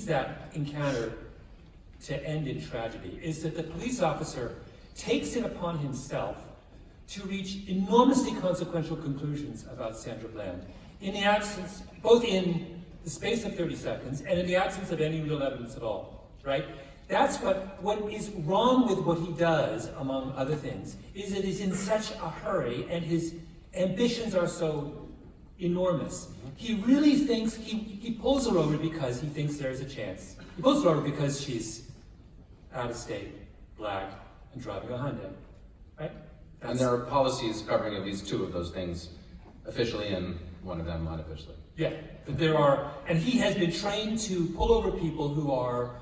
leads that encounter to end in tragedy is that the police officer takes it upon himself to reach enormously consequential conclusions about Sandra Bland in the absence, both in the space of 30 seconds and in the absence of any real evidence at all, right? That's what is wrong with what he does, among other things, is that he's in such a hurry and his ambitions are so enormous. He really thinks, he pulls her over because he thinks there's a chance. He pulls her over because she's out of state, black, and driving a Hyundai, right? And there are policies covering at least two of those things, officially and one of them unofficially. Yeah, but there are, and he has been trained to pull over people who are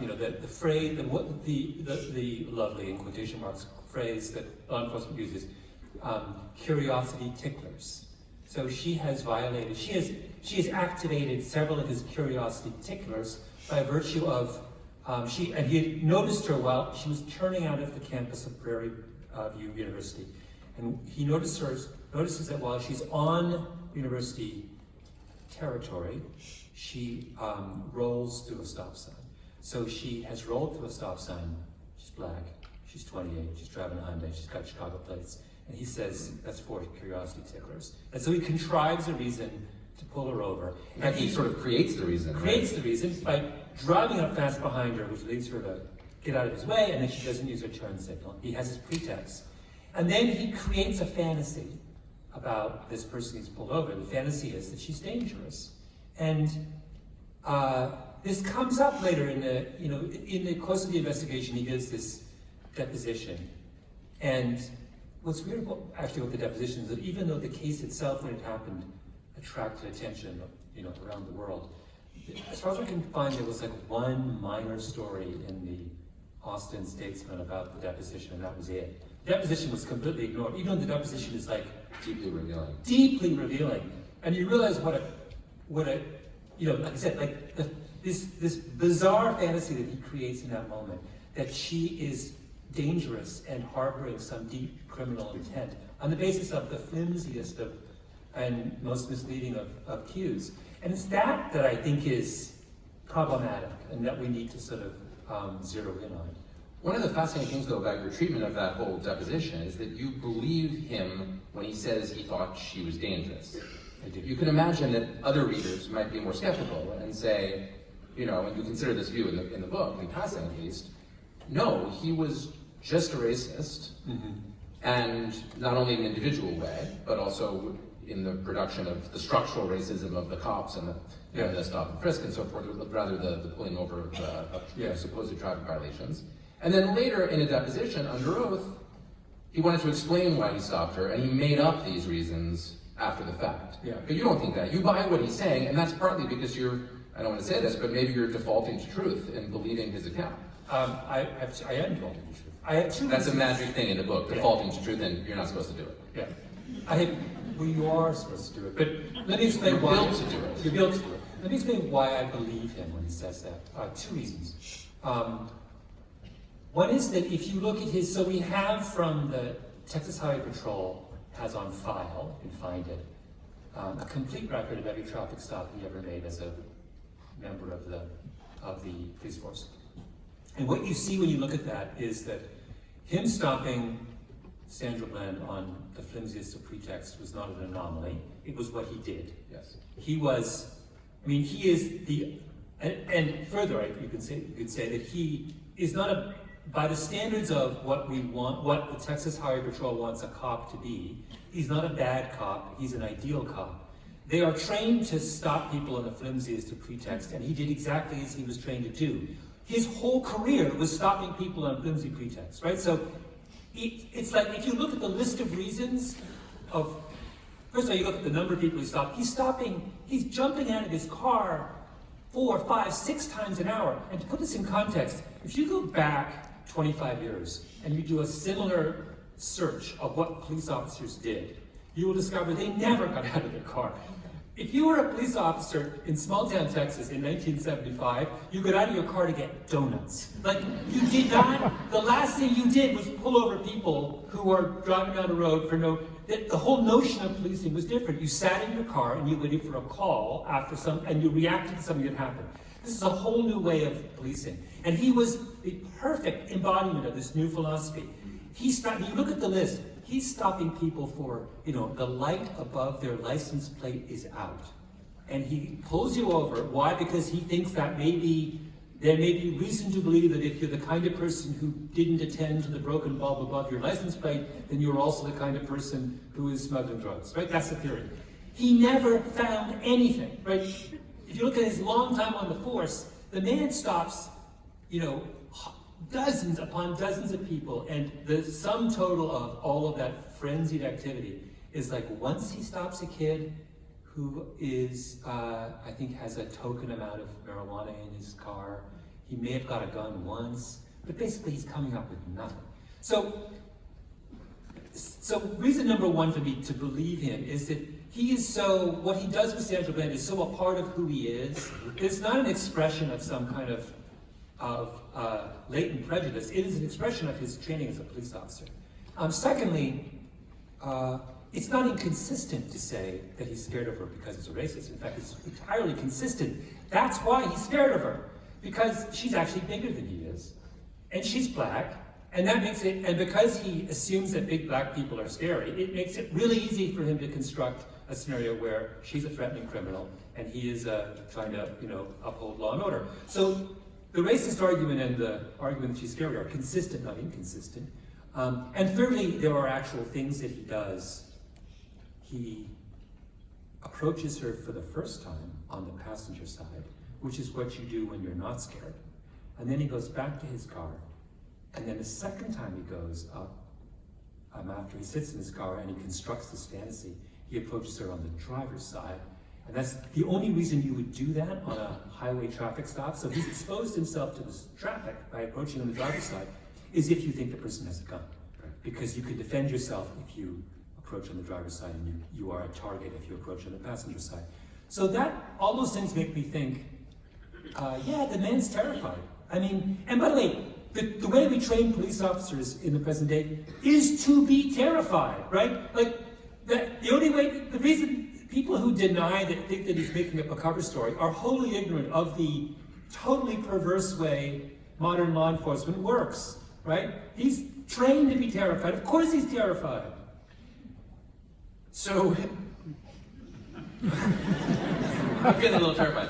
you know, the phrase, the lovely, in quotation marks, phrase that law enforcement uses, curiosity ticklers. So she has violated, she has activated several of his curiosity ticklers by virtue of, he had noticed her while she was turning out of the campus of Prairie View University. And he notices that while she's on university territory, she rolls through a stop sign. So she has rolled through a stop sign. She's black, she's 28, she's driving a Hyundai, she's got Chicago plates. And he says, that's for curiosity ticklers. And so he contrives a reason to pull her over. In fact, he sort of creates the reason. Creates the reason by driving up fast behind her, which leads her to get out of his way, and then she doesn't use her turn signal. He has his pretext. And then he creates a fantasy about this person he's pulled over. The fantasy is that she's dangerous. And this comes up later in the course of the investigation. He gives this deposition. And what's weird about, actually, with the deposition is that even though the case itself, when it happened, attracted attention, around the world, as far as I can find, there was like one minor story in the Austin Statesman about the deposition, and that was it. The deposition was completely ignored, even though the deposition is like deeply revealing. Deeply revealing, and you realize what a like I said, like this bizarre fantasy that he creates in that moment, that she is dangerous and harboring some deep criminal intent on the basis of the flimsiest of and most misleading of cues. And it's that I think is problematic and that we need to sort of zero in on. One of the fascinating things, though, about your treatment of that whole deposition is that you believe him when he says he thought she was dangerous. You can imagine that other readers might be more skeptical and say, and you consider this view in the book, in passing at least, no, he was just a racist, and not only in an individual way, but also in the production of the structural racism of the cops and the stop and frisk and so forth, rather the pulling over of supposed traffic violations. And then later in a deposition under oath, he wanted to explain why he stopped her, and he made up these reasons after the fact. Yeah. But you don't think that. You buy what he's saying, and that's partly because I don't want to say this, but maybe you're defaulting to truth in believing his account. I am defaulting to truth. I have two That's reasons. a magic thing in the book, defaulting to truth, and you're not supposed to do it. Yeah. You are supposed to do it, but let me explain You're why. built to do it. You're built to do it. Let me explain why I believe him when he says that. Two reasons. One is that if you look at his, so we have from the Texas Highway Patrol has on file, you can find it, a complete record of every traffic stop he ever made as a member of the police force. And what you see when you look at that is that him stopping Sandra Bland on the flimsiest of pretexts was not an anomaly. It was what he did. Yes. He is the, and further, you could say that he is not by the standards of what we want, what the Texas Highway Patrol wants a cop to be, he's not a bad cop, he's an ideal cop. They are trained to stop people on the flimsiest of pretext, and he did exactly as he was trained to do. His whole career was stopping people on flimsy pretexts, right? So it's like, if you look at the list of reasons of, first of all, you look at the number of people he stopped, he's jumping out of his car 4, 5, 6 times an hour. And to put this in context, if you go back 25 years and you do a similar search of what police officers did, you will discover they never got out of their car. If you were a police officer in small town Texas in 1975, you got out of your car to get donuts. Like, you did not, the last thing you did was pull over people who were driving down the road for no, the whole notion of policing was different. You sat in your car and you waited for a call after and you reacted to something that happened. This is a whole new way of policing. And he was the perfect embodiment of this new philosophy. You look at the list, he's stopping people for, the light above their license plate is out. And he pulls you over. Why? Because he thinks that there may be reason to believe that if you're the kind of person who didn't attend to the broken bulb above your license plate, then you're also the kind of person who is smuggling drugs, right? That's the theory. He never found anything, right? If you look at his long time on the force, the man stops, dozens upon dozens of people, and the sum total of all of that frenzied activity is like once he stops a kid who is, I think has a token amount of marijuana in his car. He may have got a gun once, but basically he's coming up with nothing. So reason number one for me to believe him is that what he does with Sandra Bland is so a part of who he is. It's not an expression of some kind of latent prejudice. It is an expression of his training as a police officer. Secondly, it's not inconsistent to say that he's scared of her because he's a racist. In fact, it's entirely consistent. That's why he's scared of her, because she's actually bigger than he is, and she's black, and that makes it, and because he assumes that big black people are scary, it makes it really easy for him to construct a scenario where she's a threatening criminal, and he is trying to, uphold law and order. So the racist argument and the argument that she's scary are consistent, not inconsistent. And thirdly, there are actual things that he does. He approaches her for the first time on the passenger side, which is what you do when you're not scared. And then he goes back to his car. And then the second time he goes up, after he sits in his car and he constructs this fantasy, he approaches her on the driver's side. And that's the only reason you would do that on a highway traffic stop. So he's exposed himself to this traffic by approaching on the driver's side, is if you think the person has a gun. Because you can defend yourself if you approach on the driver's side, and you are a target if you approach on the passenger side. So all those things make me think, the man's terrified. I mean, and by the way, the way we train police officers in the present day is to be terrified, right? Like, the reason people who deny think that he's making up a cover story are wholly ignorant of the totally perverse way modern law enforcement works, right? He's trained to be terrified. Of course he's terrified. So, I'm feeling a little terrified.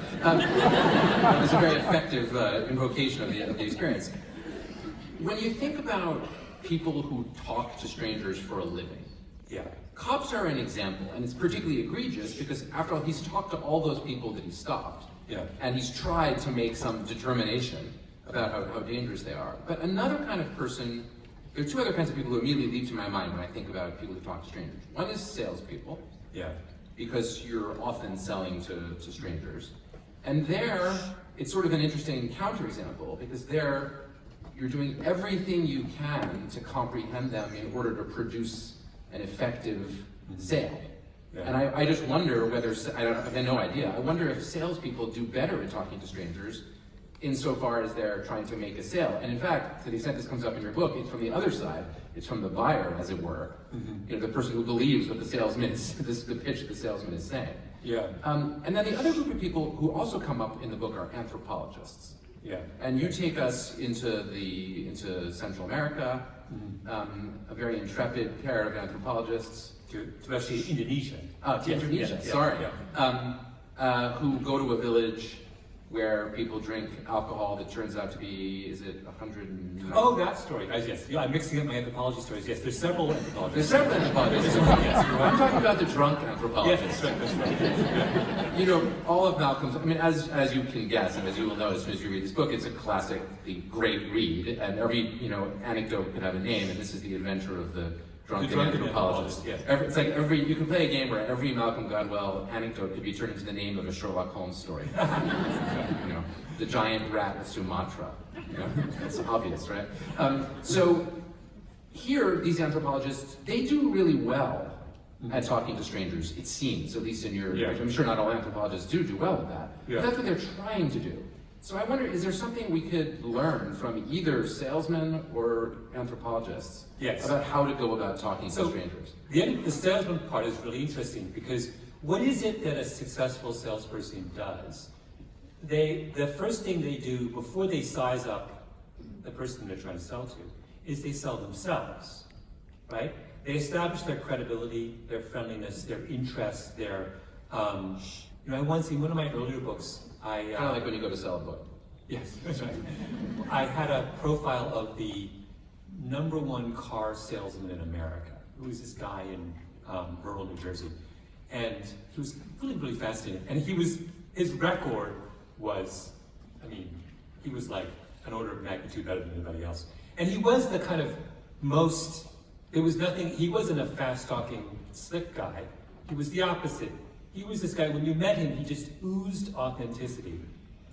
It's a very effective invocation of the experience. When you think about people who talk to strangers for a living, cops are an example, and it's particularly egregious because, after all, he's talked to all those people that he stopped, and he's tried to make some determination about how dangerous they are. But another kind of person, there are two other kinds of people who immediately leap to my mind when I think about people who talk to strangers. One is salespeople, because you're often selling to strangers. And there, it's sort of an interesting counterexample, because there, you're doing everything you can to comprehend them in order to produce an effective sale. And I just wonder whether, I have no idea, I wonder if salespeople do better at talking to strangers insofar as they're trying to make a sale. And in fact, to the extent this comes up in your book, it's from the other side. It's from the buyer, as it were. The person who believes what the salesman is, the pitch the salesman is saying. And then the other group of people who also come up in the book are anthropologists. And you take us into Central America, a very intrepid pair of anthropologists. To actually Indonesia. To Indonesia, sorry. Who go to a village where people drink alcohol that turns out to be, is it 100? Oh, that story. Yes. I'm mixing up my anthropology stories. Yes, there's several anthropologists. There's several anthropologists. I'm talking about the drunk anthropologists. Yes, that's right. All of Malcolm's, as you can guess, and as you will know as soon as you read this book, it's a classic, the great read, and every, anecdote could have a name, and this is the adventure of the drunken anthropologist. It's like you can play a game where every Malcolm Gladwell anecdote could be turned into the name of a Sherlock Holmes story. The giant rat of Sumatra. It's obvious, right? So here, these anthropologists, they do really well at talking to strangers, it seems, at least in your, Yeah. I'm sure not all anthropologists do well with that, Yeah. but that's what they're trying to do. So I wonder, is there something we could learn from either salesmen or anthropologists Yes. about how to go about talking So- to strangers? The salesman part is really interesting because what is it that a successful salesperson does? The first thing they do before they size up the person they're trying to sell to is they sell themselves, right? They establish their credibility, their friendliness, their interest, their, I once in one of my earlier books, Kind of like when you go to sell a book. yes, that's right. I had a profile of the #1 car salesman in America, who was this guy in rural New Jersey. And he was really, really fascinating. And his record was, he was like an order of magnitude better than anybody else. And he was the kind of he wasn't a fast-talking, slick guy. He was the opposite. He was this guy, when you met him, he just oozed authenticity.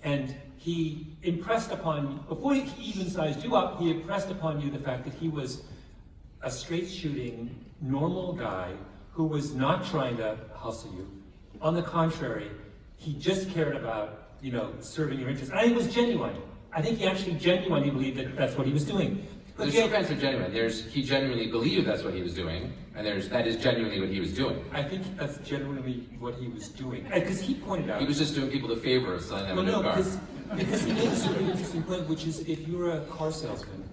And he impressed upon, before he even sized you up, he impressed upon you the fact that he was a straight-shooting, normal guy who was not trying to hustle you. On the contrary, he just cared about, serving your interests. And I think it was genuine. I think he actually genuinely believed that that's what he was doing. There's two kinds of genuine. He genuinely believed that's what he was doing, and that is genuinely what he was doing. I think that's genuinely what he was doing. Because he pointed out... He was just doing people the favor of selling them a new car. Because he makes a really interesting point, which is if you're a car salesman,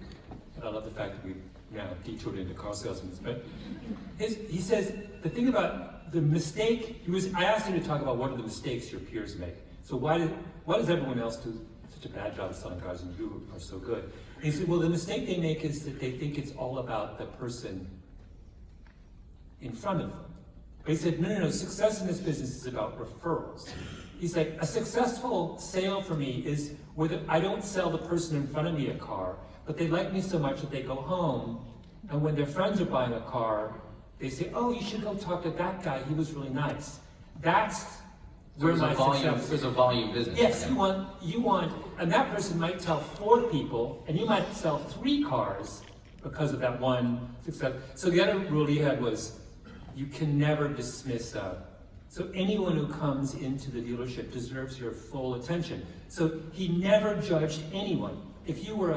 and I love the fact that we've now detoured into car salesmen, but he says, the thing about the mistake, I asked him to talk about what are the mistakes your peers make. So why does everyone else do such a bad job of selling cars and you are so good? And he said, well, the mistake they make is that they think it's all about the person in front of them. But he said, no, success in this business is about referrals. He's like, a successful sale for me is where I don't sell the person in front of me a car, but they like me so much that they go home, and when their friends are buying a car, they say, oh, you should go talk to that guy, he was really nice. That's where my success... There's a volume business. Yes, you want, and that person might tell 4 people, and you might sell 3 cars because of that one success. So the other rule he had was, you can never dismiss so anyone who comes into the dealership deserves your full attention. So he never judged anyone. If you were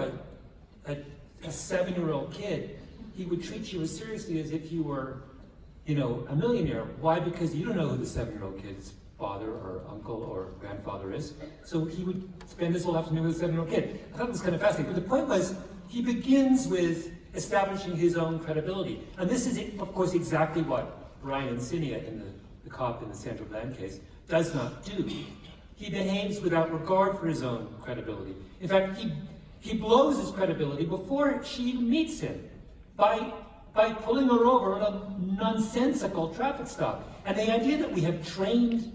a 7-year-old kid, he would treat you as seriously as if you were, a millionaire. Why? Because you don't know who the 7-year-old kid's father or uncle or grandfather is. So he would spend his whole afternoon with a 7-year-old kid. I thought it was kind of fascinating. But the point was, he begins with establishing his own credibility. And this is, of course, exactly what Brian Encinia in the cop in the Sandra Bland case does not do. He behaves without regard for his own credibility. In fact, he blows his credibility before she even meets him by pulling her over on a nonsensical traffic stop. And the idea that we have trained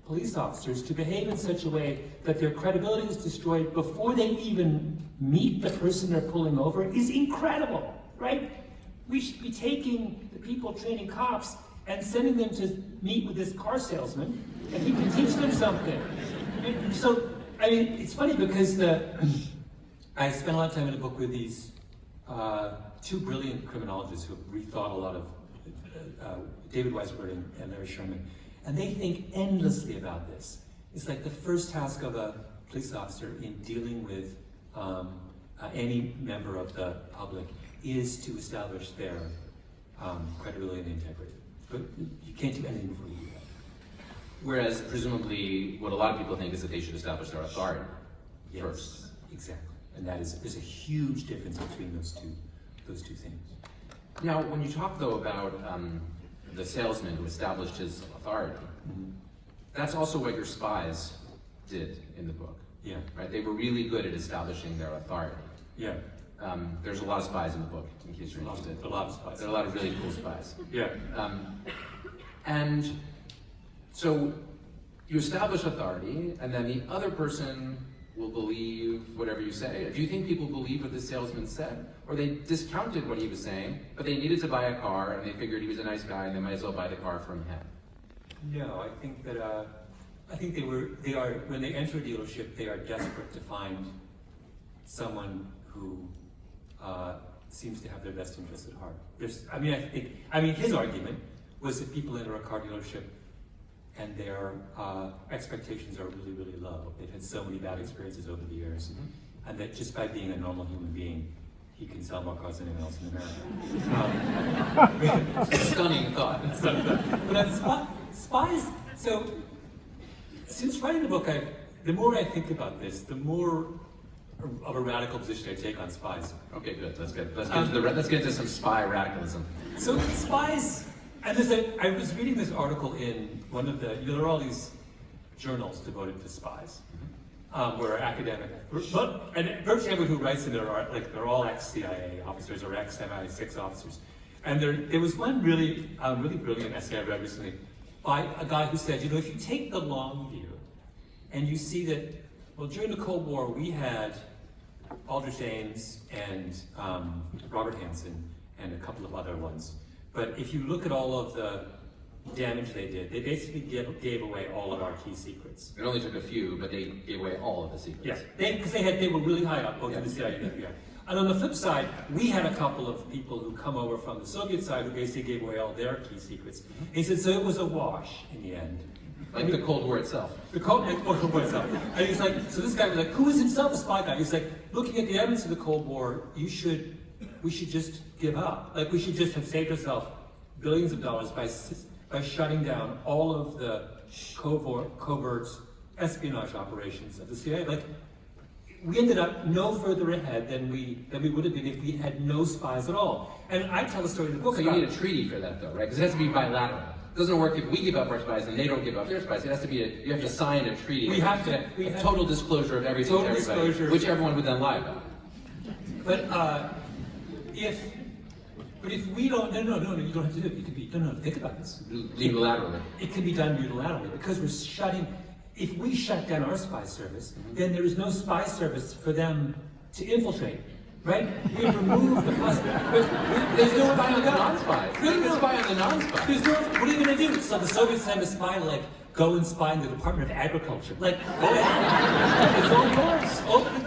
police officers to behave in such a way that their credibility is destroyed before they even meet the person they're pulling over is incredible, right? We should be taking the people training cops and sending them to meet with this car salesman, and he can teach them something. So, it's funny because I spent a lot of time in a book with these 2 brilliant criminologists who have rethought a lot of David Weisbrod and Larry Sherman, and they think endlessly about this. It's like the first task of a police officer in dealing with any member of the public is to establish their credibility and integrity. But you can't do anything before you do that. Whereas, presumably, what a lot of people think is that they should establish their authority first. Exactly. And there's a huge difference between those two things. Now, when you talk, though, about the salesman who established his authority, that's also what your spies did in the book. Yeah. Right? They were really good at establishing their authority. Yeah. There's a lot of spies in the book, in case you're interested. A lot of spies. There are a lot of really cool spies. Yeah. And so you establish authority, and then the other person will believe whatever you say. Do you think people believed what the salesman said? Or they discounted what he was saying, but they needed to buy a car, and they figured he was a nice guy, and they might as well buy the car from him? No, I think that they are when they enter a dealership, they are desperate to find someone who seems to have their best interests at heart. His argument was that people enter a car dealership and their expectations are really, really low. They've had so many bad experiences over the years, and that just by being a normal human being, he can sell more cars than anyone else in America. Stunning thought. But spies, so since writing the book, the more I think about this, the more of a radical position I take on spies. Okay, good. Let's get into some spy radicalism. So spies, and I was reading this article in one of the, there are all these journals devoted to spies, where academic, and virtually everyone who writes in there are they're all ex-CIA officers or ex-MI6 officers. And there was one really brilliant essay I read recently by a guy who said, if you take the long view, and you see that, well, during the Cold War we had Aldrich Ames and Robert Hansen and a couple of other ones. But if you look at all of the damage they did, they basically gave away all of our key secrets. It only took a few, but they gave away all of the secrets. Yes, because they were really high up, both in the CIA and the FBI. And on the flip side, we had a couple of people who come over from the Soviet side who basically gave away all their key secrets. And he said, so it was a wash in the end. Like the Cold War itself. The Cold War itself. And he's like, so this guy was like, who is himself a spy guy? He's like, looking at the evidence of the Cold War, we should just give up. Like, we should just have saved ourselves billions of dollars by shutting down all of the covert espionage operations of the CIA. Like, we ended up no further ahead than we would have been if we had no spies at all. And I tell the story in the book. So you need a treaty for that, though, right? Because it has to be bilateral. It doesn't work if we give up our spies and they don't give up their spies. It has to be you have to sign a treaty. We have to. Total disclosure of everything to everybody, which everyone would then lie about. But if we don't, no, you don't have to do it. It could be, think about this. Unilaterally. It can be done unilaterally because if we shut down our spy service, then there is no spy service for them to infiltrate, right? We've removed the possibility. There's no spy on the non-spies. There's no spy on the non-spies. What are you going to do? So the Soviets have a spy go and spy in the Department of Agriculture. Go ahead. It's all yours.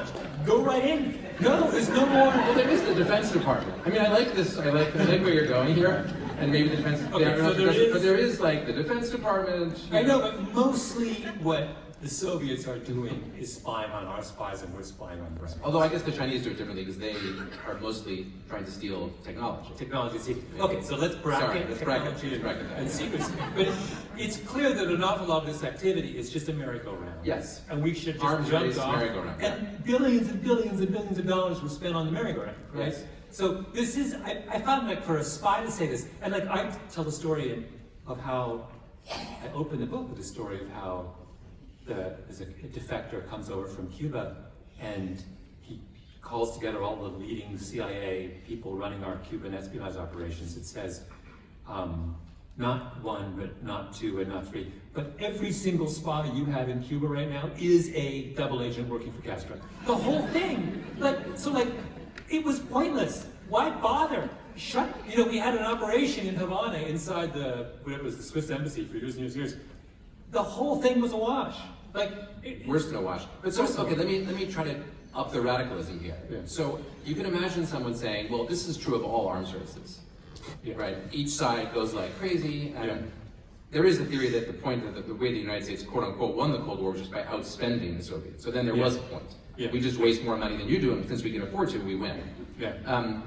Go right in. No, there's no more. Well, there is the Defense Department. I mean, I like this. I like where you're going here, and maybe the Defense. Okay, but there is the Defense Department. I know, but mostly what the Soviets are doing is spying on our spies, and we're spying on theirs. Although I guess the Chinese do it differently because they are mostly trying to steal technology. Okay, so let's bracket technology and secrets. But it's clear that an awful lot of this activity is just a merry-go-round. Yes. And we should just Arms jump race, off. merry-go-round. And billions and billions and billions of dollars were spent on the merry-go-round, right? Yes. So this is, I found for a spy to say this, and I tell the story of how, I open the book with the story of how there's a defector comes over from Cuba and he calls together all the leading CIA people running our Cuban espionage operations. It says, not one, but not two, and not three, but every single spy you have in Cuba right now is a double agent working for Castro. The whole thing, it was pointless. Why bother? We had an operation in Havana inside the Swiss embassy for years and years and years. The whole thing was a wash. Worse than a wash. But okay, let me try to up the radicalism here. Yeah. So you can imagine someone saying, well, this is true of all arms races, right? Each side goes like crazy, and there is a theory that the point of the way the United States, quote unquote, won the Cold War was just by outspending the Soviets. So then there was a point. Yeah. We just waste more money than you do, and since we can afford to, we win. Yeah.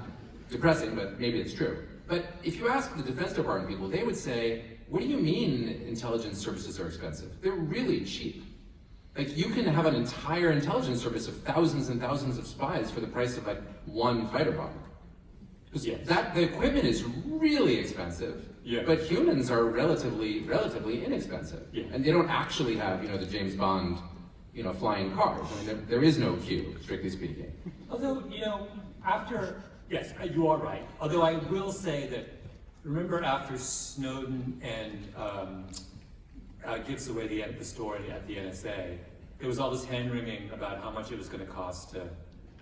Depressing, but maybe it's true. But if you ask the Defense Department people, they would say, what do you mean intelligence services are expensive? They're really cheap. You can have an entire intelligence service of thousands and thousands of spies for the price of one fighter bomber. Yes. The equipment is really expensive, but humans are relatively inexpensive. Yeah. And they don't actually have, the James Bond, flying cars. I mean, there is no Q, strictly speaking. Although, yes, you are right. Although I will say that, remember after Snowden and gives away the story at the NSA, there was all this hand-wringing about how much it was going to cost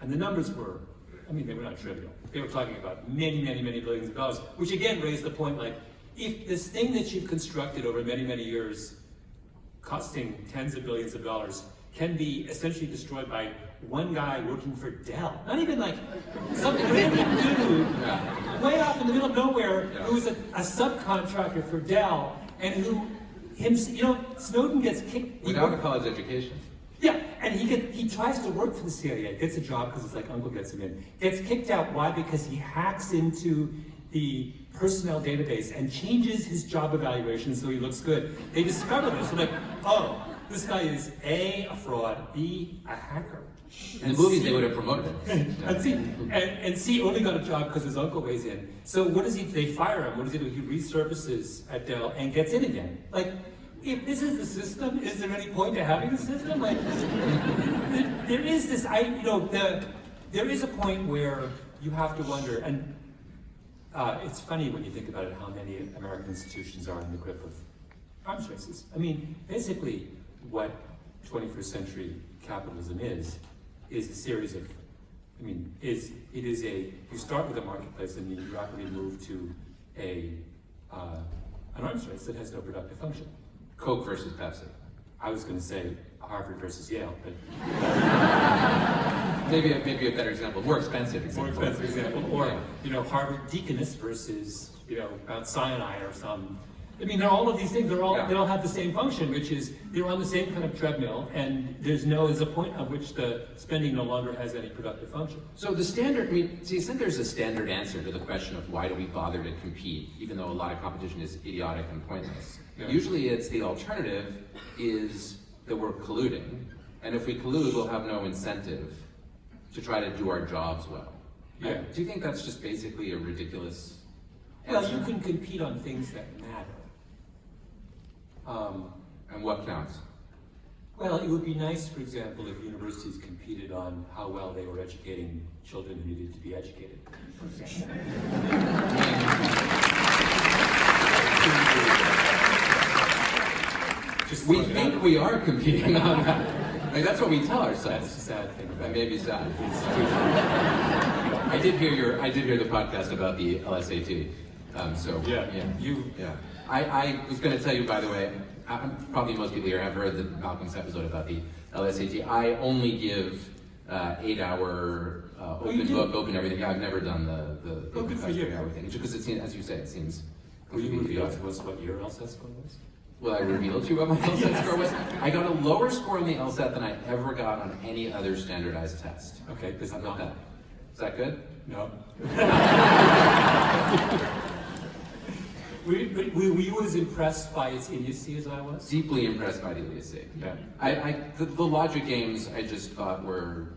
and the numbers were, they were not trivial. They were talking about many, many, many billions of dollars, which again raised the point, if this thing that you've constructed over many, many years, costing tens of billions of dollars, can be essentially destroyed by one guy working for Dell. Not even like some random dude way off in the middle of nowhere who was a subcontractor for Dell and who, Snowden gets kicked. Without a college education. Yeah, and he tries to work for the CIA, gets a job because it's like uncle gets him in. Gets kicked out, why? Because he hacks into the personnel database and changes his job evaluation so he looks good. They discover this, they're like, oh, this guy is A, a fraud, B, a hacker. In the movies, they would have promoted him. and C only got a job because his uncle weighs in. So what does he? They fire him. What does he do? He resurfaces at Dell and gets in again. Like, if this is the system, is there any point to having the system? Like, there is this. There is a point where you have to wonder, and it's funny when you think about it, how many American institutions are in the grip of arms races. I mean, basically, what 21st century capitalism is a series of, you start with a marketplace and you rapidly move to an arms race that has no productive function. Coke versus Pepsi. I was going to say Harvard versus Yale, but maybe a better example, more expensive example. More expensive example, or Harvard Deaconess versus Mount Sinai or some. I mean, all of these things. They all have the same function, which is they're on the same kind of treadmill, and there's a point at which the spending no longer has any productive function. So the standard, to the extent there's a standard answer to the question of why do we bother to compete, even though a lot of competition is idiotic and pointless. Yeah. Usually it's the alternative is that we're colluding, and if we collude, we'll have no incentive to try to do our jobs well. Yeah. Do you think that's just basically a ridiculous answer? Well, you can compete on things that matter. And what counts? Well, it would be nice, for example, if universities competed on how well they were educating children who needed to be educated, for example. We think we are competing on that. Like, that's what we tell ourselves. That's the sad thing about it. That may be sad. I did hear the podcast about the LSAT. I was going to tell you, by the way, probably most people here have heard the Malcolm's episode about the LSAT. I only give 8-hour open book, open everything. Yeah, I've never done the good for you. Thing. Because it seems, as you say, it seems. Will you reveal to us what your LSAT score was? Will I reveal to you what my LSAT score was? I got a lower score on the LSAT than I ever got on any other standardized test. Okay, how about that? Is that good? No. Were you as impressed by its idiocy as I was? Deeply impressed by the idiocy. Yeah. The logic games I just thought were,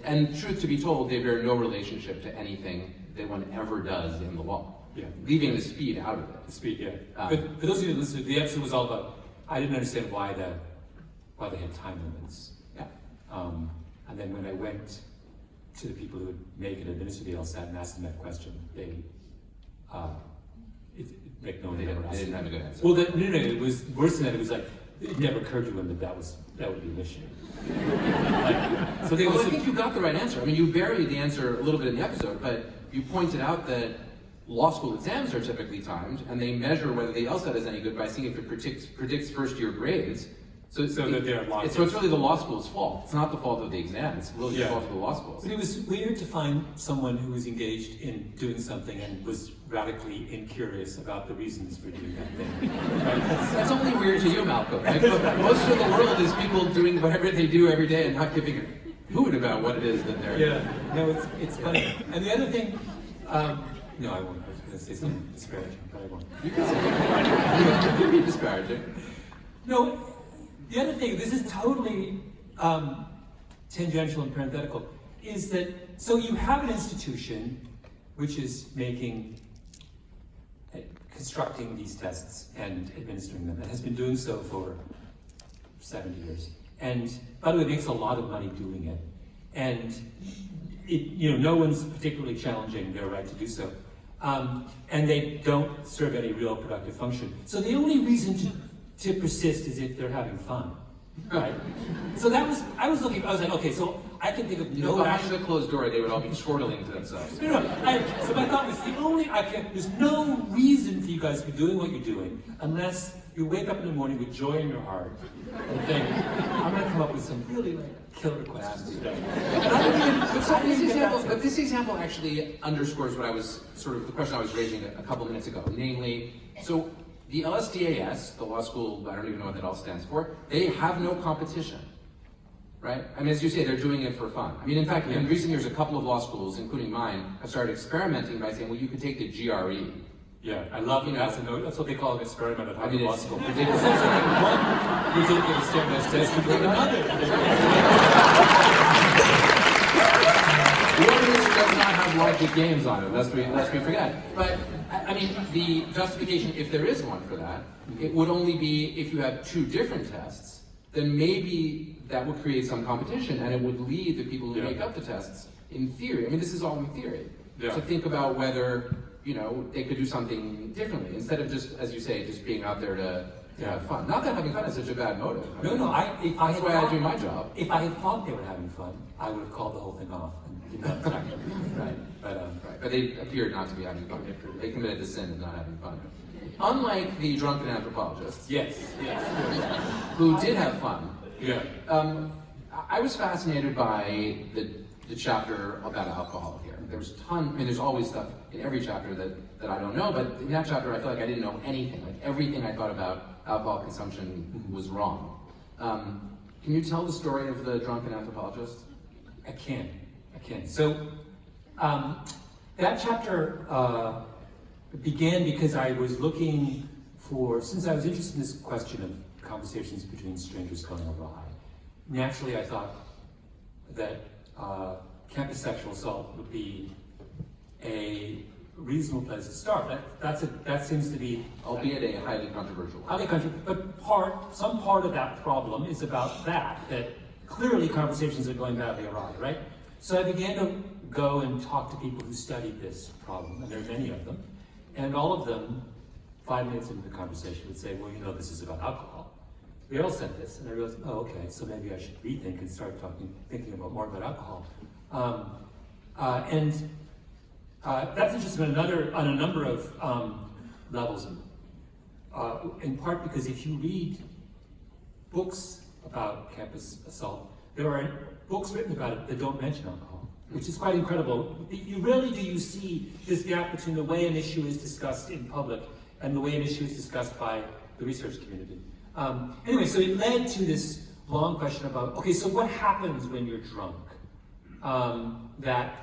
and truth to be told, they bear no relationship to anything that one ever does in the law. Yeah. Leaving the speed out of it. The speed, yeah. But for those of you who listen, the episode was all about, I didn't understand why they had time limits. Yeah. And then when I went to the people who would make and administer the LSAT and asked them that question, they didn't have a good answer. Well, no, it was worse than that. It was like, it never occurred to them that would be an issue. I think you got the right answer. I mean, you buried the answer a little bit in the episode, but you pointed out that law school exams are typically timed, and they measure whether the LSAT is any good by seeing if it predicts first-year grades. So it's really the law school's fault. It's not the fault of the exam. It's really the fault of the law school. But it was weird to find someone who was engaged in doing something and was radically incurious about the reasons for doing that thing. Right? That's only weird to you, Malcolm. Like, most of the world is people doing whatever they do every day and not giving a hoot about what it is that they're... Yeah, no, it's funny. And the other thing, no, I won't. I was going to say something disparaging, but I won't. You can say it. You can be disparaging. No, the other thing, this is totally tangential and parenthetical, is that, so you have an institution which is constructing these tests and administering them, and has been doing so for 70 years. And, by the way, it makes a lot of money doing it. And, no one's particularly challenging their right to do so. And they don't serve any real productive function. So the only reason to persist is if they're having fun, right? So I was like, okay, so I can think of no behind the closed door, they would all be chortling to themselves. So my thought was there's no reason for you guys to be doing what you're doing unless you wake up in the morning with joy in your heart and think, I'm going to come up with some really killer questions today. But this example actually underscores what I was the question I was raising a couple minutes ago. Namely, so the LSDAS, the law school, I don't even know what that all stands for, they have no competition. Right? I mean, as you say, they're doing it for fun. I mean, in fact, in recent years, a couple of law schools, including mine, have started experimenting by saying, well, you could take the GRE. Yeah, I love that's what they call an experiment at Harvard Law School. Ridiculous. One ridiculous standardized test to bring another. One of these does not have logic games on it, lest we forget. But, I mean, the justification, if there is one for that, it would only be if you had two different tests, then maybe that would create some competition and it would lead the people who make up the tests, in theory, I mean, this is all in theory, to think about whether, they could do something differently, instead of just, as you say, just being out there to have fun. Not that having fun is such a bad motive. That's why I do my job. If I had thought they were having fun, I would have called the whole thing off and didn't have time. Right. But they appeared not to be having fun. They committed the sin of not having fun. Unlike the drunken anthropologists. Yes. Who did have fun. Yeah. I was fascinated by the chapter about alcohol here. There's always stuff in every chapter that I don't know, but in that chapter I feel like I didn't know anything. Like everything I thought about alcohol consumption was wrong. Can you tell the story of the drunken anthropologist? I can. So, that chapter began because I was looking since I was interested in this question of conversations between strangers going awry, naturally I thought that campus sexual assault would be a reasonable place to start. That seems to be, albeit a highly controversial one. But some part of that problem is about that clearly conversations are going badly awry, right? So I began to go and talk to people who studied this problem, and there are many of them, and all of them, 5 minutes into the conversation, would say, well, this is about alcohol. We all said this, and I realized, okay, so maybe I should rethink and start thinking about more about alcohol. That's interesting on a number of levels, in part because if you read books about campus assault, there are books written about it that don't mention alcohol, which is quite incredible. Rarely do you see this gap between the way an issue is discussed in public and the way an issue is discussed by the research community. Anyway, so it led to this long question about, okay, so what happens when you're drunk? That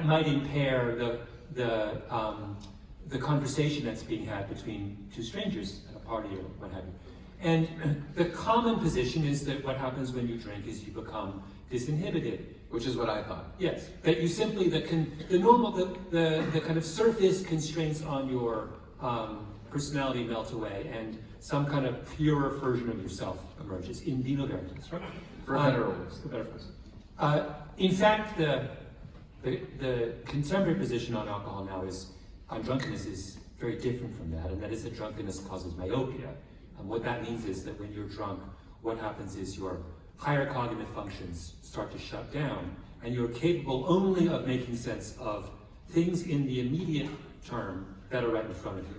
might impair the conversation that's being had between two strangers at a party or what have you. And the common position is that what happens when you drink is you become disinhibited. Which is what I thought. Yes, that you simply, the kind of surface constraints on your personality melt away and some kind of purer version of yourself emerges in vino veritas, right? For better or worse. In fact, the contemporary position on alcohol now on drunkenness is very different from that, and that is that drunkenness causes myopia. And what that means is that when you're drunk, what happens is your higher cognitive functions start to shut down, and you're capable only of making sense of things in the immediate term that are right in front of you.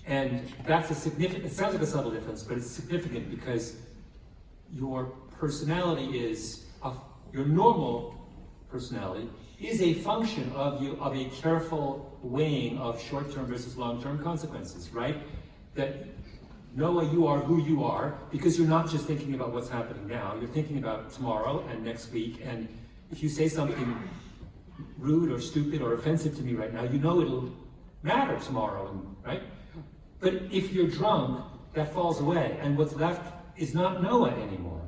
And that's it sounds like a subtle difference, but it's significant because your personality your normal personality is a function of a careful weighing of short-term versus long-term consequences, right? That Noah, you are who you are because you're not just thinking about what's happening now, you're thinking about tomorrow and next week, and if you say something rude or stupid or offensive to me right now, it'll matter tomorrow, right? But if you're drunk, that falls away, and what's left is not Noah anymore.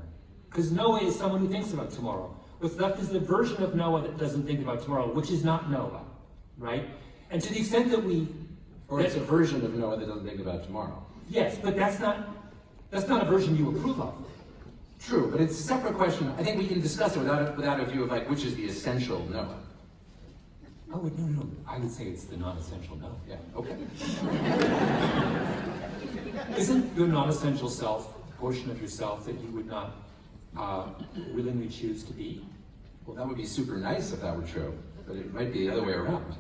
Because Noah is someone who thinks about tomorrow. What's left is the version of Noah that doesn't think about tomorrow, which is not Noah, right? And to the extent that it's a version of Noah that doesn't think about tomorrow. Yes, but that's not a version you approve of. True, but it's a separate question. I think we can discuss it without a view of which is the essential Noah. Oh, no. I would say it's the non-essential Noah. Yeah, okay. Isn't your non-essential self a portion of yourself that you would not willingly choose to be? Well, that would be super nice if that were true, but it might be the other way around.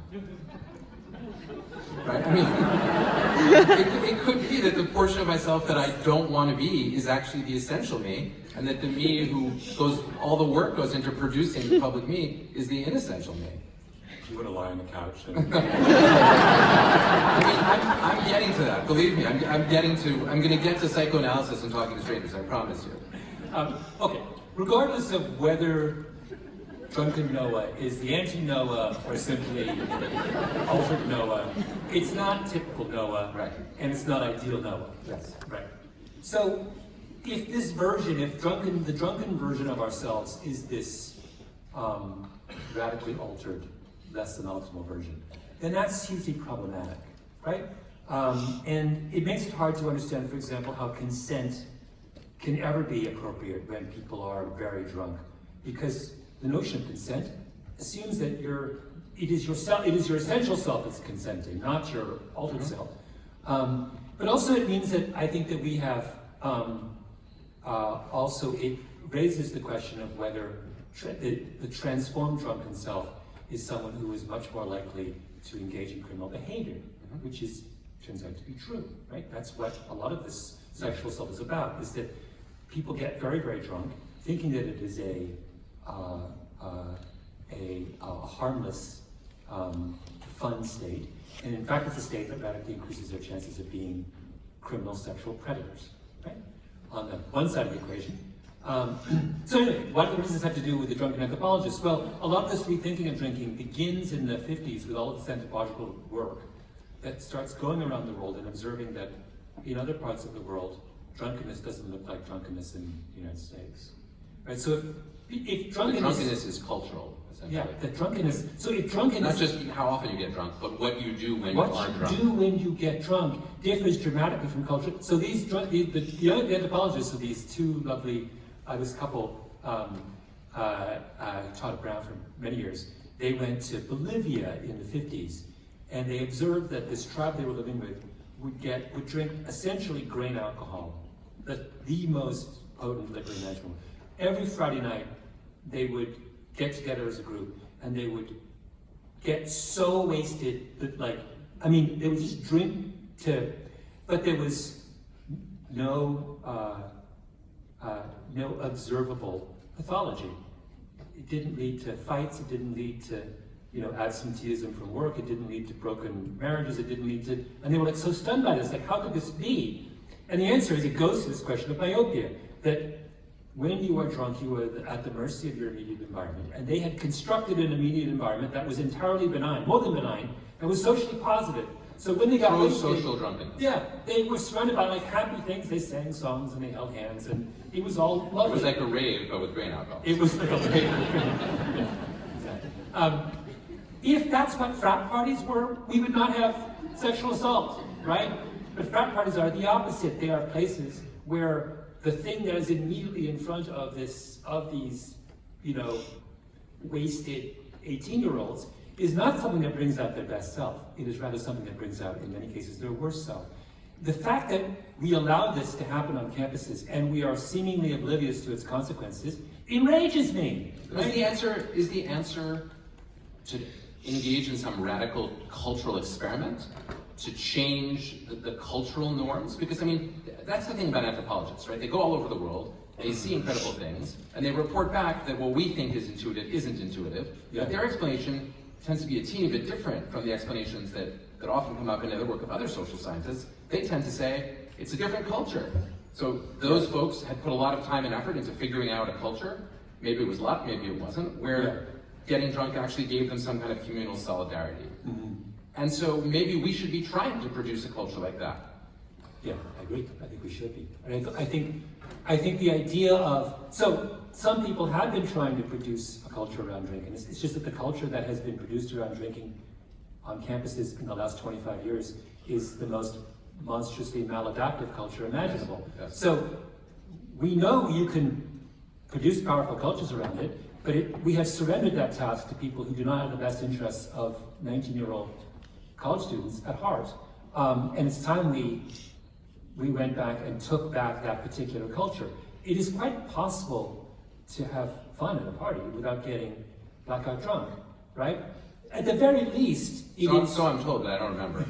Right? I mean, it could be that the portion of myself that I don't want to be is actually the essential me, and that the me who all the work goes into producing the public me is the inessential me. You want to lie on the couch. I mean, I'm getting to that. Believe me, I'm going to get to psychoanalysis and talking to strangers. I promise you. Okay. Regardless of whether Drunken Noah is the anti-Noah or simply altered Noah, it's not typical Noah, right? And it's not ideal Noah. Yes. Right. So, if this version, the drunken version of ourselves is this radically altered, less than optimal version, then that's hugely problematic, right? And it makes it hard to understand, for example, how consent can ever be appropriate when people are very drunk, because the notion of consent assumes that it is your essential self that's consenting, not your altered self. But also it means that I think that we have also it raises the question of whether the transformed drunken self is someone who is much more likely to engage in criminal behavior, which turns out to be true, right? That's what a lot of this sexual self is about, is that people get very, very drunk, thinking that it is a harmless, fun state, and in fact it's a state that radically increases their chances of being criminal sexual predators, right? On the one side of the equation. So anyway, what does this have to do with the drunken anthropologists? Well, a lot of this rethinking of drinking begins in the 50s with all of this anthropological work that starts going around the world and observing that in other parts of the world, drunkenness doesn't look like drunkenness in the United States. Right? So if drunkenness is cultural, essentially. Yeah, the drunkenness. So if drunkenness, not just how often you get drunk, but what you do when you are drunk. What you do when you get drunk differs dramatically from culture. So these the anthropologists of these two lovely, this couple taught at Brown for many years. They went to Bolivia in the 50s, and they observed that this tribe they were living with would drink essentially grain alcohol, the most potent liquor imaginable. Every Friday night, they would get together as a group, and they would get so wasted that, they would just drink but there was no observable pathology. It didn't lead to fights, it didn't lead to absenteeism from work, it didn't lead to broken marriages, it didn't lead to, and they were so stunned by this, how could this be? And the answer is, it goes to this question of myopia, that when you are drunk, you are at the mercy of your immediate environment. And they had constructed an immediate environment that was entirely benign, more than benign, and was socially positive. So when they got wasted, social drunkenness. Yeah, they were surrounded by happy things. They sang songs and they held hands, and it was all lovely. It was like a rave, but with grain alcohol. It was like a rave. Yeah, exactly. If that's what frat parties were, we would not have sexual assault, right? But frat parties are the opposite. They are places where the thing that is immediately in front of these, wasted 18-year-olds is not something that brings out their best self. It is rather something that brings out, in many cases, their worst self. The fact that we allow this to happen on campuses and we are seemingly oblivious to its consequences enrages me. Right? Is the answer to engage in some radical cultural experiment to change the cultural norms? Because, that's the thing about anthropologists, right? They go all over the world, they see incredible things, and they report back that what we think is intuitive isn't intuitive. Yeah. But their explanation tends to be a teeny bit different from the explanations that often come up in the work of other social scientists. They tend to say, it's a different culture. So those folks had put a lot of time and effort into figuring out a culture. Maybe it was luck, maybe it wasn't, where getting drunk actually gave them some kind of communal solidarity. Mm-hmm. And so maybe we should be trying to produce a culture like that. Yeah, I agree. I think we should be. And I think the idea of, so some people have been trying to produce a culture around drinking. It's just that the culture that has been produced around drinking on campuses in the last 25 years is the most monstrously maladaptive culture imaginable. Yes. So we know you can produce powerful cultures around it, but we have surrendered that task to people who do not have the best interests of 19-year-old college students at heart. And it's time we went back and took back that particular culture. It is quite possible to have fun at a party without getting blackout drunk, right? at the very least, So I'm told, but I don't remember.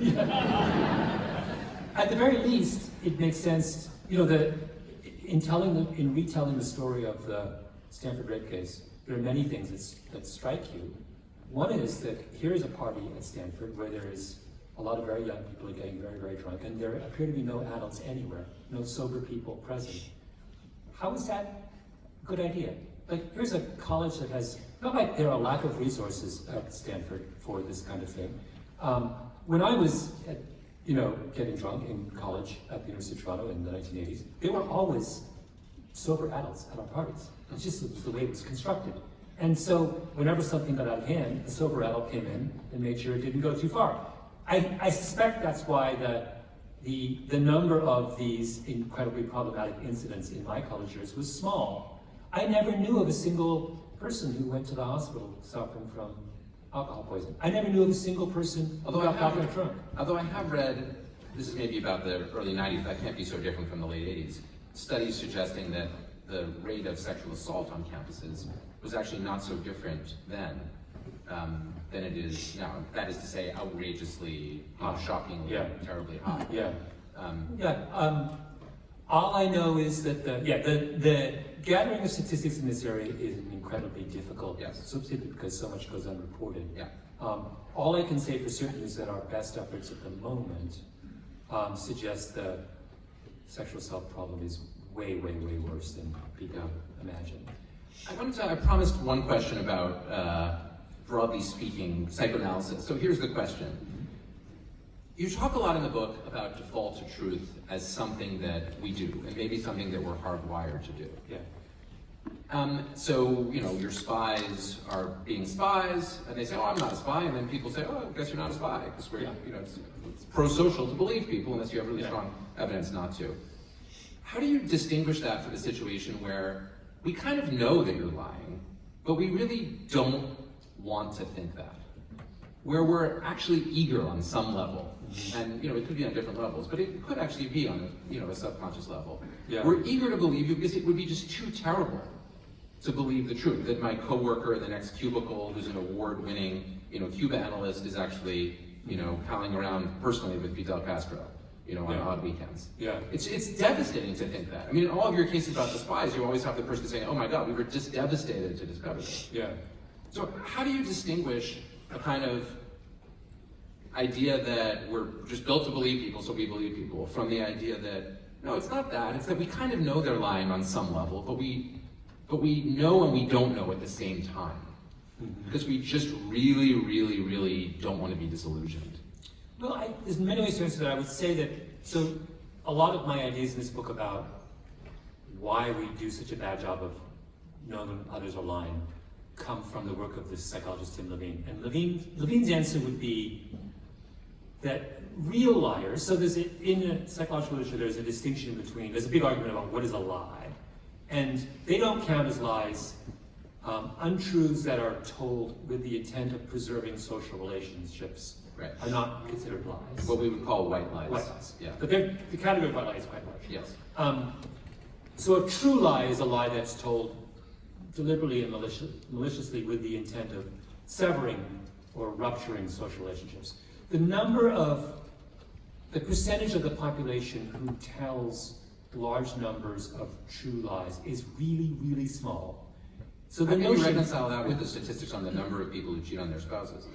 At the very least, it makes sense, in retelling the story of the Stanford rape case, there are many things that strike you. One is that here is a party at Stanford where there is a lot of very young people getting very, very drunk, and there appear to be no adults anywhere, no sober people present. How is that a good idea? Like, here's a college that has, not like there are a lack of resources at Stanford for this kind of thing. When I was getting drunk in college at the University of Toronto in the 1980s, there were always sober adults at our parties. It's just the way it was constructed. And so whenever something got out of hand, a sober adult came in and made sure it didn't go too far. I suspect that's why the number of these incredibly problematic incidents in my college years was small. I never knew of a single person who went to the hospital suffering from alcohol poisoning. I never knew of a single person who got drunk. Although I have read, this is maybe about the early 90s, that can't be so different from the late 80s, studies suggesting that the rate of sexual assault on campuses was actually not so different then than it is now. That is to say, outrageously, shockingly, terribly high. All I know is that the gathering of statistics in this area is incredibly difficult, simply because so much goes unreported. All I can say for certain is that our best efforts at the moment suggest the sexual assault problem is way, way, way worse than people imagine. I promised one question about, broadly speaking, psychoanalysis. So here's the question. You talk a lot in the book about default to truth as something that we do, and maybe something that we're hardwired to do. So, your spies are being spies, and they say, oh, I'm not a spy, and then people say, oh, I guess you're not a spy, because we're, it's pro-social to believe people unless you have really strong evidence not to. How do you distinguish that from a situation where we kind of know that you're lying, but we really don't want to think that? Where we're actually eager on some level, and it could be on different levels, but it could actually be on a subconscious level. We're eager to believe you because it would be just too terrible to believe the truth, that my coworker in the next cubicle, who's an award-winning Cuba analyst, is actually palling around personally with Fidel Castro. On odd weekends. It's devastating to think that. I mean, in all of your cases about the spies, you always have the person saying, oh my God, we were just devastated to discover this. So how do you distinguish a kind of idea that we're just built to believe people, so we believe people, from the idea that, no, it's not that, it's that we kind of know they're lying on some level, but we know and we don't know at the same time. Because we just really, really, really don't want to be disillusioned. Well, there's many ways to answer that. I would say that, so a lot of my ideas in this book about why we do such a bad job of knowing when others are lying come from the work of this psychologist Tim Levine. And Levine's answer would be that real liars, so in psychological literature there's a distinction between, there's a big argument about what is a lie, and they don't count as lies untruths that are told with the intent of preserving social relationships. Are not considered lies. What we would call white lies. White lies. But the category of white lie is quite large. Yes. So a true lie is a lie that's told deliberately and maliciously with the intent of severing or rupturing social relationships. The percentage of the population who tells large numbers of true lies is really, really small. So how can you reconcile that with the statistics on the number of people who cheat on their spouses?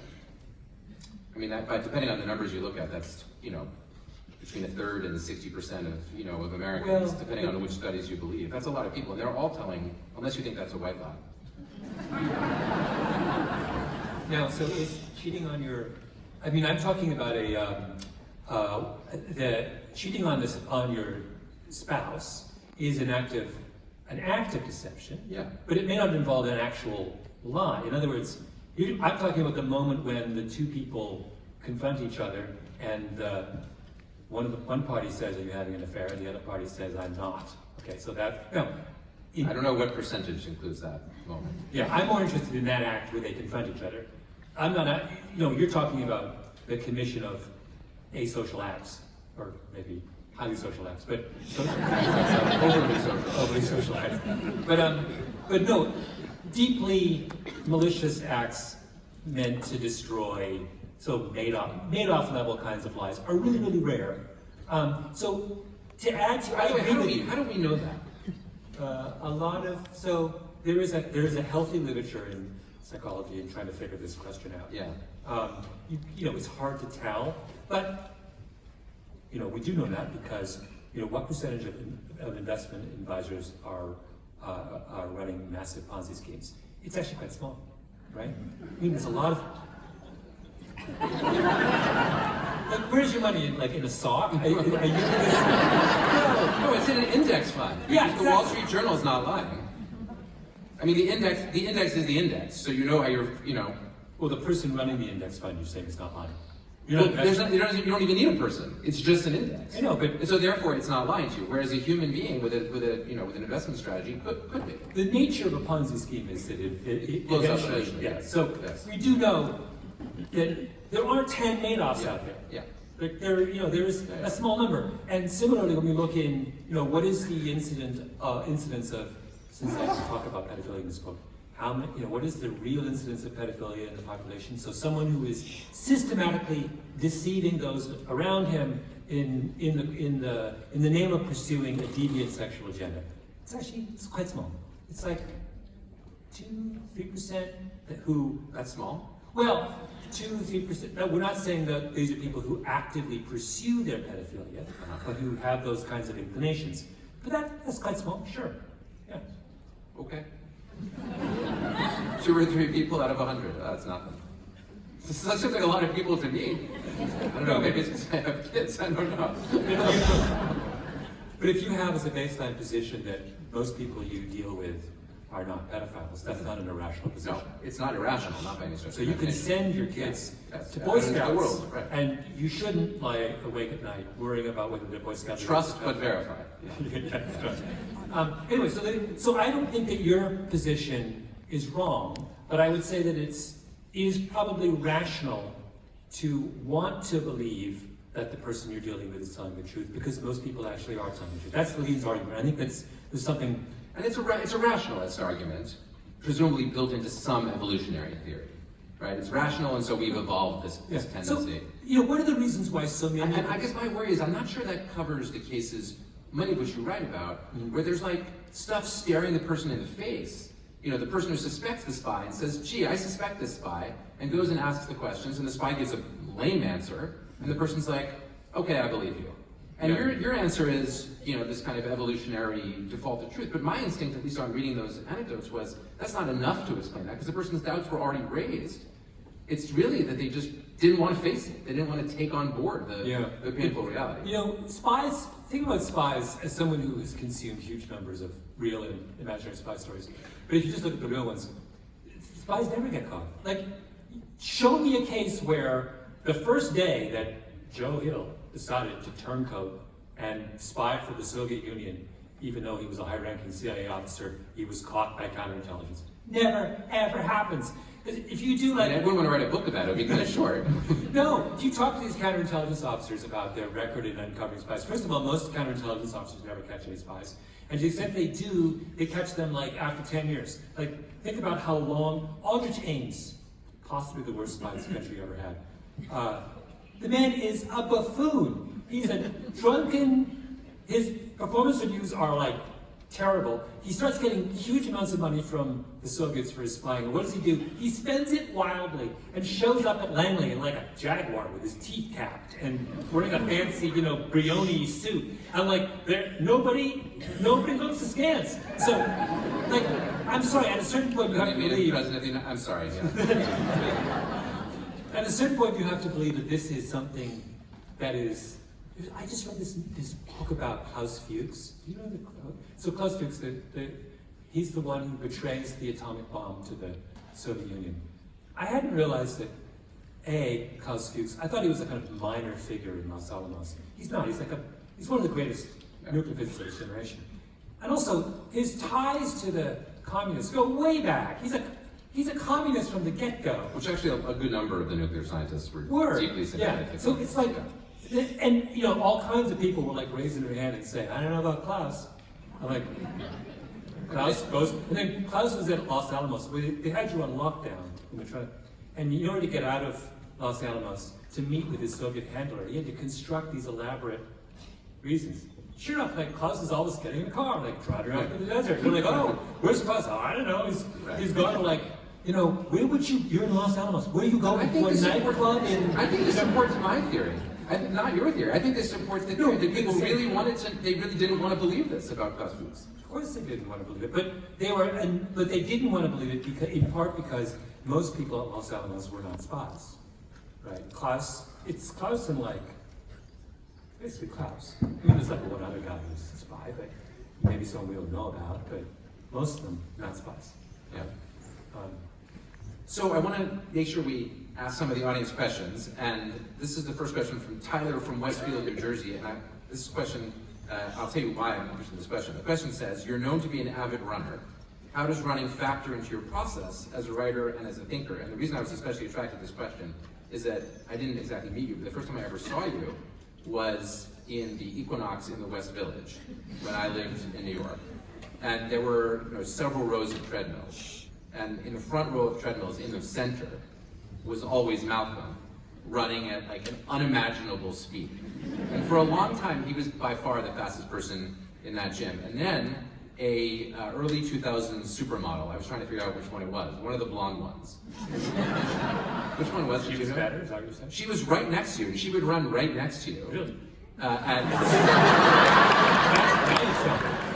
I mean, depending on the numbers you look at, that's, between a third and 60% of Americans, depending on which studies you believe. That's a lot of people, and they're all telling, unless you think that's a white lie. Now, so is cheating on I'm talking about the cheating on your spouse is an act of deception, but it may not involve an actual lie. In other words, I'm talking about the moment when the two people confront each other and one party says, are you having an affair? And the other party says, I'm not. Okay, so that, I don't know what percentage includes that moment. I'm more interested in that act where they confront each other. I'm not, you're talking about the commission of asocial acts, or maybe highly social acts, but overly social acts. But no, deeply malicious acts meant to destroy, so Madoff level kinds of lies are really, really rare. So to add to, I agree with you. How do we know that? There is a healthy literature in psychology in trying to figure this question out. Yeah. It's hard to tell, but we do know that because what percentage of investment advisors are running massive Ponzi schemes? It's actually quite small, right? I mean, there's a lot of. Like, where's your money? In a sock? Are you this? No, it's in an index fund. Yeah, because the Wall Street Journal is not lying. I mean, the index is the index, so you know how you're. Well, the person running the index fund, you're saying, is not lying. You don't even need a person. It's just an index. I know, but and so therefore, it's not lying to you. Whereas a human being with an investment strategy could be. The nature of a Ponzi scheme is that it blows up eventually. eventually. Yeah. So yes. We do know that there aren't 10 Madoffs out there. Yeah. There is a small number. And similarly, when we look in, what is the incidence of, since I talk about pedophilia in this book, what is the real incidence of pedophilia in the population? So someone who is systematically deceiving those around him in the name of pursuing a deviant sexual agenda. It's quite small. It's like 2-3% who. That's small. Well, 2-3%. No, we're not saying that these are people who actively pursue their pedophilia, but who have those kinds of inclinations. But that's quite small. Sure. Yeah. Okay. 2 or 3 people out of 100. That's nothing. That seems like a lot of people to me. I don't know, maybe it's because I have kids, I don't know. But if you have as a baseline position that most people you deal with are not pedophiles, that's not an irrational position. No, it's not irrational, not by any stretch. So you can send your kids to Boy out into Scouts, the world, right. and you shouldn't lie awake at night worrying about whether they're Boy Scouts. Trust but verify. Anyway, so I don't think that your position is wrong, but I would say that it is probably rational to want to believe that the person you're dealing with is telling the truth, because most people actually are telling the truth. That's the Lee's argument. I think there's something. And it's a rationalist argument, presumably built into some evolutionary theory, right? It's rational, and so we've evolved this tendency. So, what are the reasons why so many? And I guess my worry is I'm not sure that covers the cases, many of which you write about, where there's like stuff staring the person in the face. The person who suspects the spy and says, "Gee, I suspect this spy," and goes and asks the questions, and the spy gives a lame answer, and the person's like, "Okay, I believe you." And your answer is, this kind of evolutionary default to truth. But my instinct, at least on reading those anecdotes, was that's not enough to explain that, because the person's doubts were already raised. It's really that they just didn't want to face it. They didn't want to take on board the painful reality. Spies, think about spies as someone who has consumed huge numbers of real and imaginary spy stories. But if you just look at the real ones, spies never get caught. Like, show me a case where the first day that Joe Hill decided to turncoat and spy for the Soviet Union, even though he was a high-ranking CIA officer, he was caught by counterintelligence. Never, ever happens. If you do I wouldn't want to write a book about it. It'd be kind of short. No, if you talk to these counterintelligence officers about their record in uncovering spies, first of all, most counterintelligence officers never catch any spies. And to the extent they do, they catch them after 10 years. Think about how long Aldrich Ames, possibly the worst spy this country ever had. The man is a buffoon. He's a drunken, his performance reviews are terrible. He starts getting huge amounts of money from the Soviets for his spying. And what does he do? He spends it wildly and shows up at Langley in a jaguar with his teeth capped and wearing a fancy, Brioni suit. And nobody looks askance. So, I'm sorry, at a certain point you have to believe. I'm sorry, yeah. At a certain point you have to believe that this is something that is. I just read this book about Klaus Fuchs. Do you know so Klaus Fuchs, he's the one who betrays the atomic bomb to the Soviet Union. I hadn't realized that Klaus Fuchs. I thought he was a kind of minor figure in Los Alamos. He's not. He's one of the greatest nuclear physicists of his generation. And also, his ties to the communists go way back. He's a communist from the get-go. Which actually a good number of the nuclear scientists were deeply sympathetic. Yeah. So it's and all kinds of people were raising their hand and saying, "I don't know about Klaus." I'm like, Klaus goes, and then Klaus was at Los Alamos. They had you on lockdown. And in order to get out of Los Alamos to meet with his Soviet handler, he had to construct these elaborate reasons. Sure enough, like Klaus is always getting in a car, like driving around through the desert. You're like, oh, where's Klaus? Oh, I don't know. He's gone to like, where would you're in Los Alamos. Where are you going to a nightclub in? I think this supports my theory. Not your theory. I think this supports the theory that people really they really didn't want to believe this about Klaus Fuchs. Of course they didn't want to believe it, but they didn't want to believe it in part because most people at Los Alamos were not spies, right? It's Klaus and like, basically Klaus. I mean, there's like one other guy who's a spy, but maybe someone we don't know about, but most of them not spies. Yeah. So I want to make sure we ask some of the audience questions, and this is the first question from Tyler from Westfield, New Jersey, and this question, I'll tell you why I'm interested in this question. The question says, you're known to be an avid runner. How does running factor into your process as a writer and as a thinker? And the reason I was especially attracted to this question is that I didn't exactly meet you, but the first time I ever saw you was in the Equinox in the West Village when I lived in New York. And there were several rows of treadmills. And in the front row of treadmills, in the center, was always Malcolm, running at like an unimaginable speed. And for a long time, he was by far the fastest person in that gym. And then a early 2000s supermodel, I was trying to figure out which one it was, one of the blonde ones. Which one was it? She was better, is that what you're saying? She was right next to you, and she would run right next to you. Really?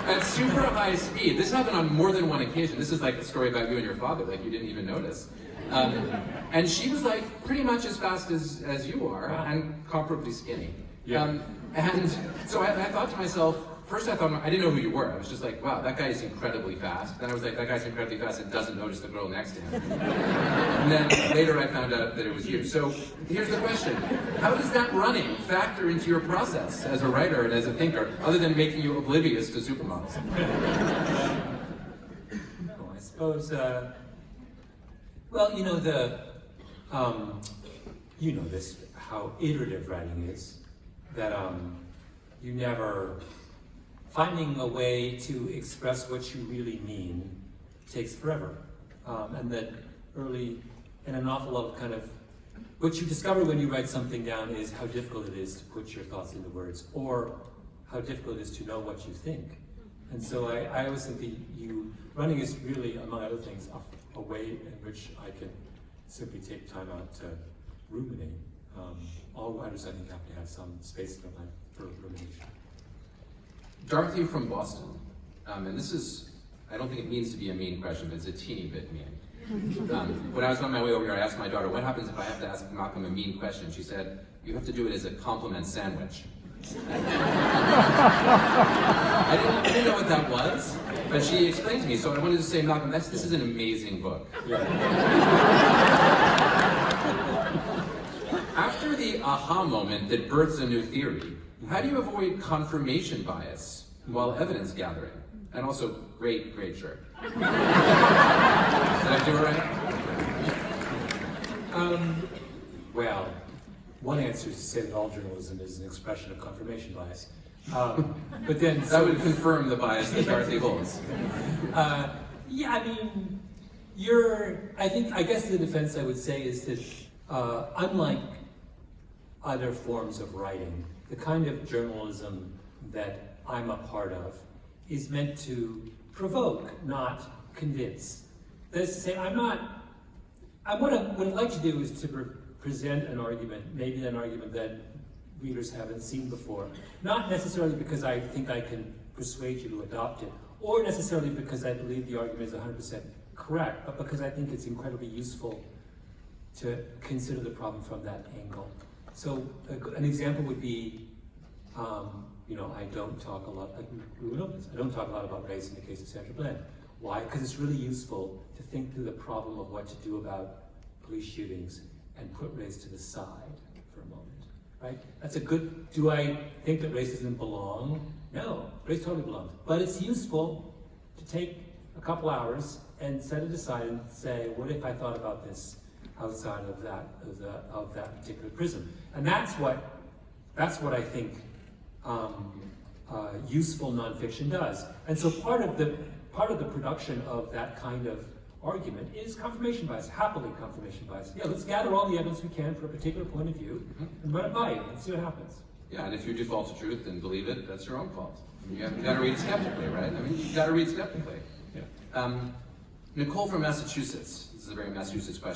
At super high speed. This happened on more than one occasion. This is like a story about you and your father, like you didn't even notice. And she was like pretty much as fast as you are, and comparably skinny. Yeah. And so I thought to myself, first I thought, I didn't know who you were. I was just like, wow, that guy is incredibly fast. Then I was like, that guy's incredibly fast and doesn't notice the girl next to him. And then later I found out that it was you. So here's the question. How does that running factor into your process as a writer and as a thinker, other than making you oblivious to supermodels? I suppose, well, this, how iterative writing is, that you never, finding a way to express what you really mean takes forever. And that early, and an awful lot of kind of, what you discover when you write something down is how difficult it is to put your thoughts into words, or how difficult it is to know what you think. And so I always think that running is really, among other things, a way in which I can simply take time out to ruminate. All writers, I think, have to have some space in their life for rumination. Dorothy from Boston, and this is, I don't think it means to be a mean question, but it's a teeny bit mean. When I was on my way over here, I asked my daughter, what happens if I have to ask Malcolm a mean question? She said, you have to do it as a compliment sandwich. I didn't know what that was, but she explained to me, so I wanted to say, Malcolm, this is an amazing book. Yeah. After the aha moment that births a new theory, how do you avoid confirmation bias while evidence gathering? And also, great shirt. Did I do it right? Well, one answer is to say that all journalism is an expression of confirmation bias. But then that would confirm the bias that Dorothy holds. Yeah, I mean, I guess the defense I would say is that unlike other forms of writing, the kind of journalism that I'm a part of is meant to provoke, not convince. That is to say, what I'd like to do is to present an argument, maybe an argument that readers haven't seen before. Not necessarily because I think I can persuade you to adopt it, or necessarily because I believe the argument is 100% correct, but because I think it's incredibly useful to consider the problem from that angle. So an example would be, I don't talk a lot, I don't talk a lot about race in the case of Sandra Bland. Why? Because it's really useful to think through the problem of what to do about police shootings and put race to the side for a moment, right? That's a good, do I think that race doesn't belong? No, race totally belongs. But it's useful to take a couple hours and set it aside and say, what if I thought about this outside of that particular prism? And that's what I think useful nonfiction does. And so part of the production of that kind of argument is confirmation bias, happily confirmation bias. Yeah, let's gather all the evidence we can for a particular point of view and run it by you and see what happens. Yeah, and if you default to truth and believe it, that's your own fault. You got to read skeptically, right? I mean, you got to read skeptically. Yeah. Nicole from Massachusetts. This is a very Massachusetts question.